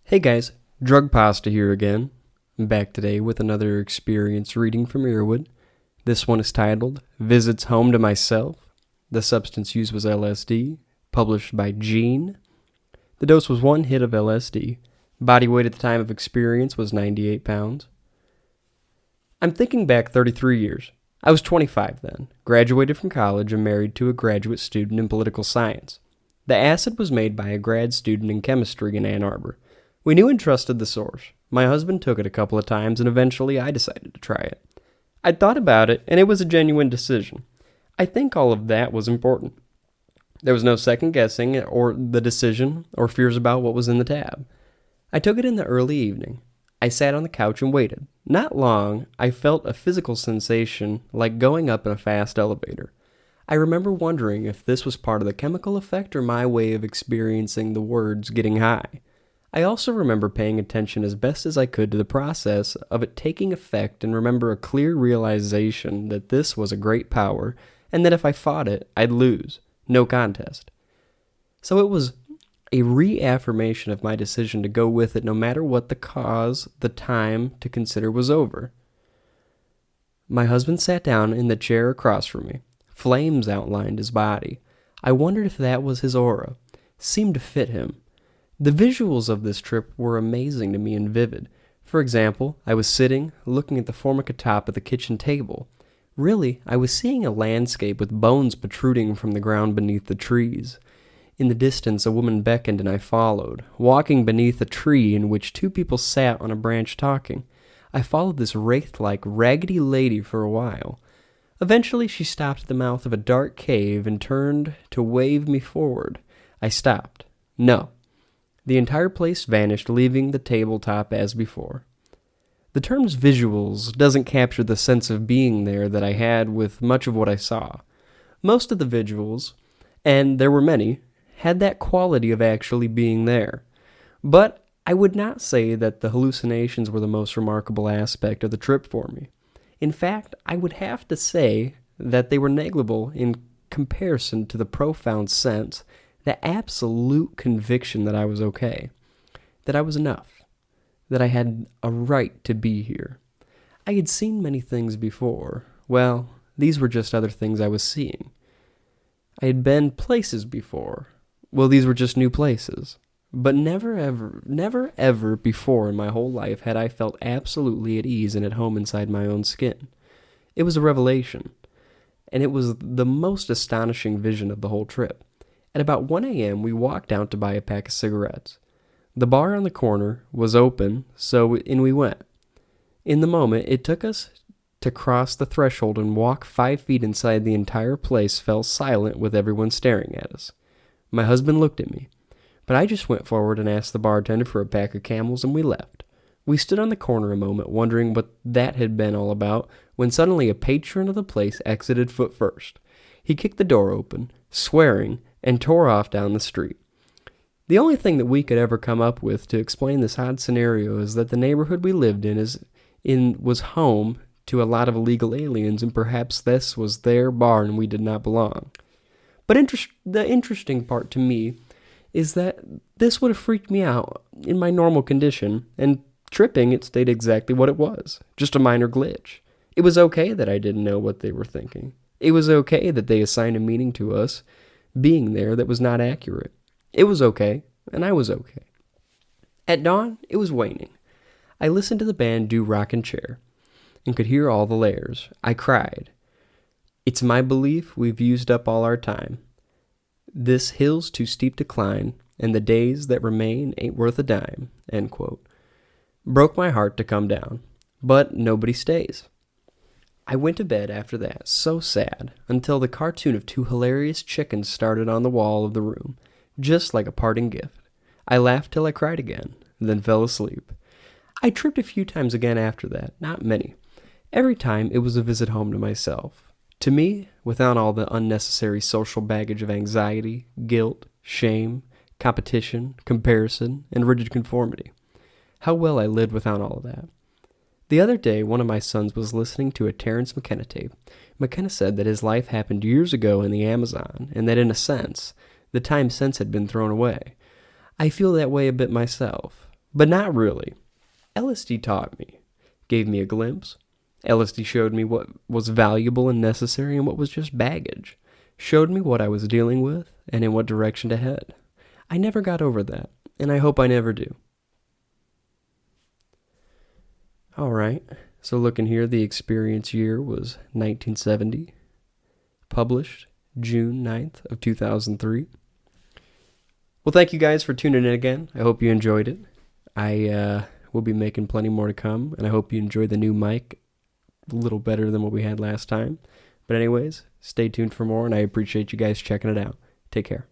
Hey guys, Drug Pasta here again. I'm back today with another experience reading from Erowid. This one is titled Visits Home to Myself. The substance used was LSD, published by Gene. The dose was 1 hit of LSD. Body weight at the time of experience was 98 pounds. I'm thinking back 33 years. I was 25 then, graduated from college and married to a graduate student in political science. The acid was made by a grad student in chemistry in Ann Arbor. We knew and trusted the source. My husband took it a couple of times, and eventually I decided to try it. I'd thought about it, and it was a genuine decision. I think all of that was important. There was no second guessing or the decision or fears about what was in the tab. I took it in the early evening. I sat on the couch and waited. Not long, I felt a physical sensation like going up in a fast elevator. I remember wondering if this was part of the chemical effect or my way of experiencing the words getting high. I also remember paying attention as best as I could to the process of it taking effect and remember a clear realization that this was a great power and that if I fought it, I'd lose. No contest. So it was a reaffirmation of my decision to go with it no matter what the cause, the time to consider was over. My husband sat down in the chair across from me. Flames outlined his body. I wondered if that was his aura. Seemed to fit him. The visuals of this trip were amazing to me and vivid. For example, I was sitting, looking at the formica top of the kitchen table. Really, I was seeing a landscape with bones protruding from the ground beneath the trees. In the distance, a woman beckoned and I followed, walking beneath a tree in which two people sat on a branch talking. I followed this wraith-like, raggedy lady for a while. Eventually, she stopped at the mouth of a dark cave and turned to wave me forward. I stopped. No. The entire place vanished, leaving the tabletop as before. The terms visuals doesn't capture the sense of being there that I had with much of what I saw. Most of the visuals, and there were many, had that quality of actually being there. But I would not say that the hallucinations were the most remarkable aspect of the trip for me. In fact, I would have to say that they were negligible in comparison to the profound sense, the absolute conviction that I was okay, that I was enough, that I had a right to be here. I had seen many things before. Well, these were just other things I was seeing. I had been places before. Well, these were just new places. But never ever before in my whole life had I felt absolutely at ease and at home inside my own skin. It was a revelation, and it was the most astonishing vision of the whole trip. At about 1 a.m., we walked out to buy a pack of cigarettes. The bar on the corner was open, so in we went. In the moment it took us to cross the threshold and walk 5 feet inside, the entire place fell silent with everyone staring at us. My husband looked at me, but I just went forward and asked the bartender for a pack of Camels, and we left. We stood on the corner a moment, wondering what that had been all about, when suddenly a patron of the place exited foot first. He kicked the door open, swearing, and tore off down the street. The only thing that we could ever come up with to explain this odd scenario is that the neighborhood we lived in was home to a lot of illegal aliens, and perhaps this was their bar and we did not belong. But the interesting part to me is that this would have freaked me out in my normal condition, and tripping, it stayed exactly what it was, just a minor glitch. It was okay that I didn't know what they were thinking. It was okay that they assigned a meaning to us being there that was not accurate. It was okay, and I was okay. At dawn, it was waning. I listened to the band do Rockin' Chair and could hear all the layers. I cried. It's my belief we've used up all our time. This hill's too steep to climb, and the days that remain ain't worth a dime, end quote. Broke my heart to come down, but nobody stays. I went to bed after that, so sad, until the cartoon of 2 hilarious chickens started on the wall of the room, just like a parting gift. I laughed till I cried again, then fell asleep. I tripped a few times again after that, not many. Every time it was a visit home to myself. To me, without all the unnecessary social baggage of anxiety, guilt, shame, competition, comparison, and rigid conformity. How well I lived without all of that. The other day, one of my sons was listening to a Terence McKenna tape. McKenna said that his life happened years ago in the Amazon, and that in a sense, the time since had been thrown away. I feel that way a bit myself. But not really. LSD taught me, gave me a glimpse. LSD showed me what was valuable and necessary and what was just baggage. Showed me what I was dealing with and in what direction to head. I never got over that, and I hope I never do. Alright, so looking here, the experience year was 1970. Published June 9th of 2003. Well, thank you guys for tuning in again. I hope you enjoyed it. I will be making plenty more to come, and I hope you enjoyed the new mic a little better than what we had last time. But anyways, stay tuned for more, and I appreciate you guys checking it out. Take care.